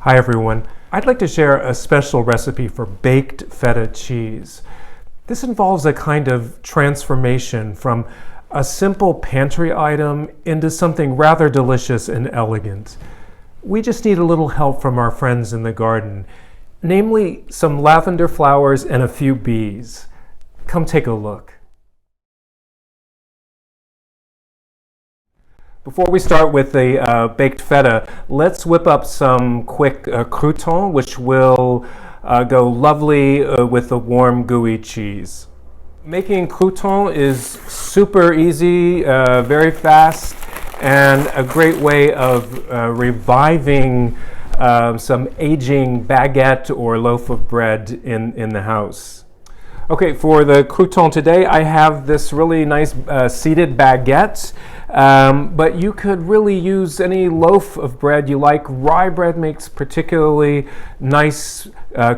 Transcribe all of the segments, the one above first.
Hi everyone. I'd like to share a special recipe for baked feta cheese. This involves a kind of transformation from a simple pantry item into something rather delicious and elegant. We just need a little help from our friends in the garden, namely some lavender flowers and a few bees. Come take a look. Before we start with the baked feta, let's whip up some quick croutons, which will go lovely with the warm, gooey cheese. Making croutons is super easy, very fast, and a great way of reviving some aging baguette or loaf of bread in the house. Okay, for the crouton today, I have this really nice seeded baguette, but you could really use any loaf of bread you like. Rye bread makes particularly nice,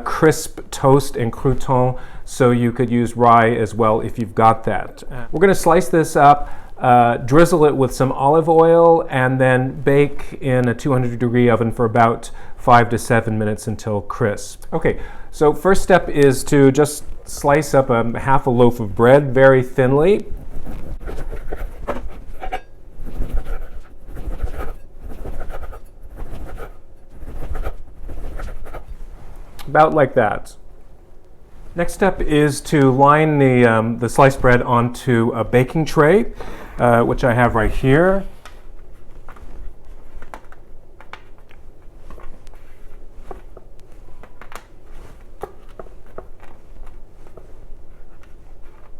crisp toast and crouton, so you could use rye as well if you've got that. We're going to slice this up, drizzle it with some olive oil, and then bake in a 200-degree oven for about 5 to 7 minutes until crisp. Okay, so first step is to just slice up half a loaf of bread very thinly. About like that. Next step is to line the sliced bread onto a baking tray, which I have right here.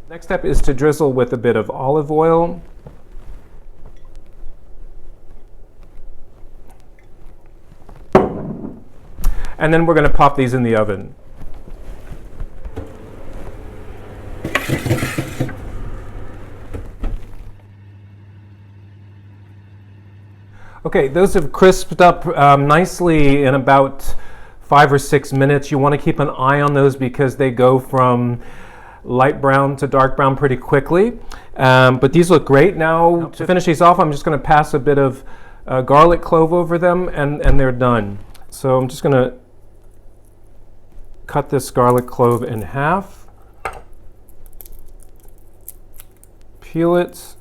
Next step is to drizzle with a bit of olive oil. And then we're going to pop these in the oven. Okay, those have crisped up nicely in about 5 or 6 minutes. You want to keep an eye on those because they go from light brown to dark brown pretty quickly. But these look great. Now, to finish these off, I'm just going to pass a bit of garlic clove over them, and they're done. So I'm just going to cut this garlic clove in half, peel it,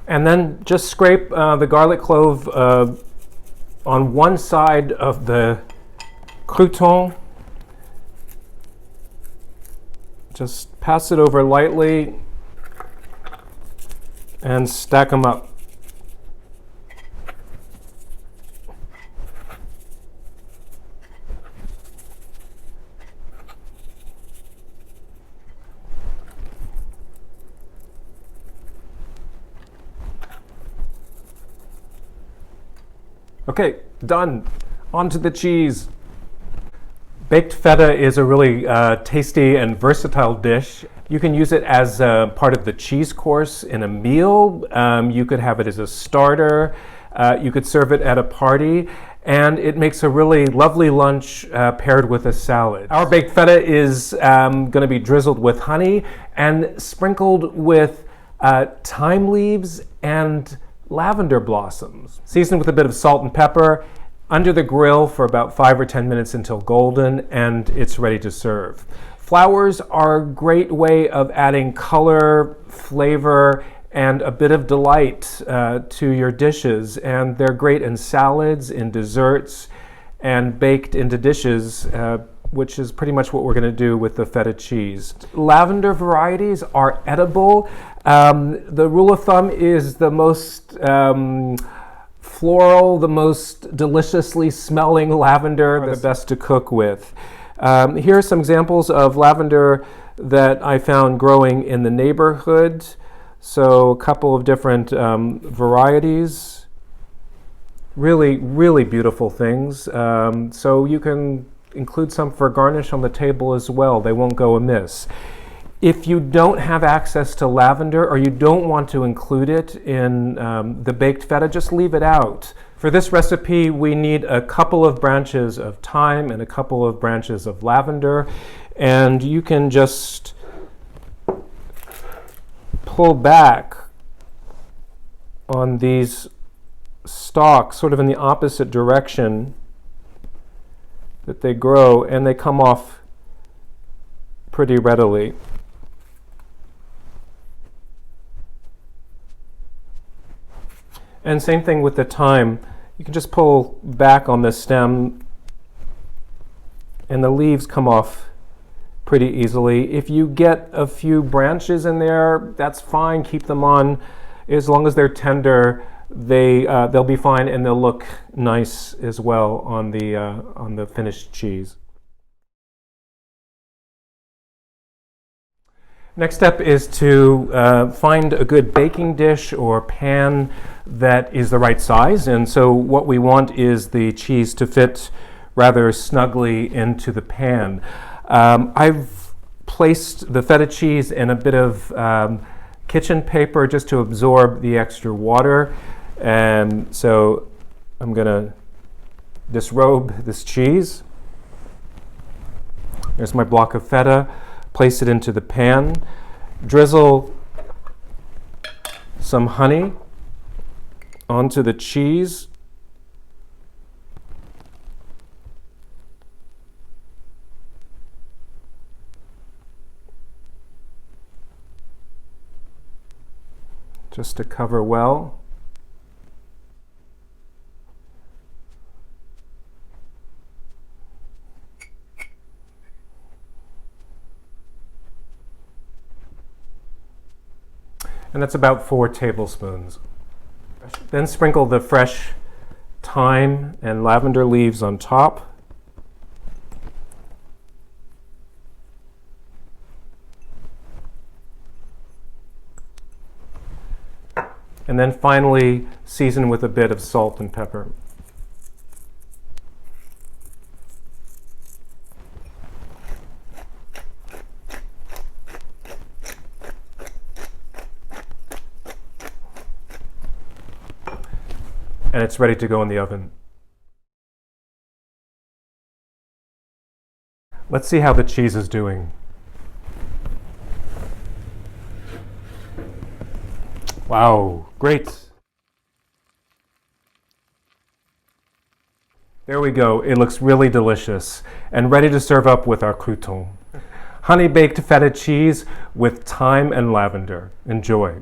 and then just scrape the garlic clove on one side of the crouton. Just pass it over lightly and stack them up. Okay, done. On to the cheese. Baked feta is a really tasty and versatile dish. You can use it as part of the cheese course in a meal. You could have it as a starter. You could serve it at a party. And it makes a really lovely lunch paired with a salad. Our baked feta is going to be drizzled with honey and sprinkled with thyme leaves and lavender blossoms. Seasoned with a bit of salt and pepper, under the grill for about 5 or 10 minutes until golden, and it's ready to serve. Flowers are a great way of adding color, flavor, and a bit of delight to your dishes, and they're great in salads, in desserts, and baked into dishes, which is pretty much what we're going to do with the feta cheese. Lavender varieties are edible. The rule of thumb is the most floral, the most deliciously smelling lavender are the best to cook with. Here are some examples of lavender that I found growing in the neighborhood. So a couple of different varieties. Really, really beautiful things. So you can include some for garnish on the table as well. They won't go amiss. If you don't have access to lavender or you don't want to include it in the baked feta, just leave it out. For this recipe, we need a couple of branches of thyme and a couple of branches of lavender, and you can just pull back on these stalk sort of in the opposite direction that they grow, and they come off pretty readily. And same thing with the thyme. You can just pull back on the stem and the leaves come off pretty easily. If you get a few branches in there, that's fine. Keep them on. As long as they're tender, they'll be fine, and they'll look nice as well on the finished cheese. Next step is to find a good baking dish or pan that is the right size. And so what we want is the cheese to fit rather snugly into the pan. I've placed the feta cheese in a bit of kitchen paper just to absorb the extra water. And so I'm going to disrobe this cheese. There's my block of feta. Place it into the pan. Drizzle some honey onto the cheese. Just to cover well. And that's about 4 tablespoons. Then sprinkle the fresh thyme and lavender leaves on top. And then finally season with a bit of salt and pepper. And it's ready to go in the oven. Let's see how the cheese is doing. Wow, great. There we go. It looks really delicious and ready to serve up with our croutons. Honey baked feta cheese with thyme and lavender. Enjoy.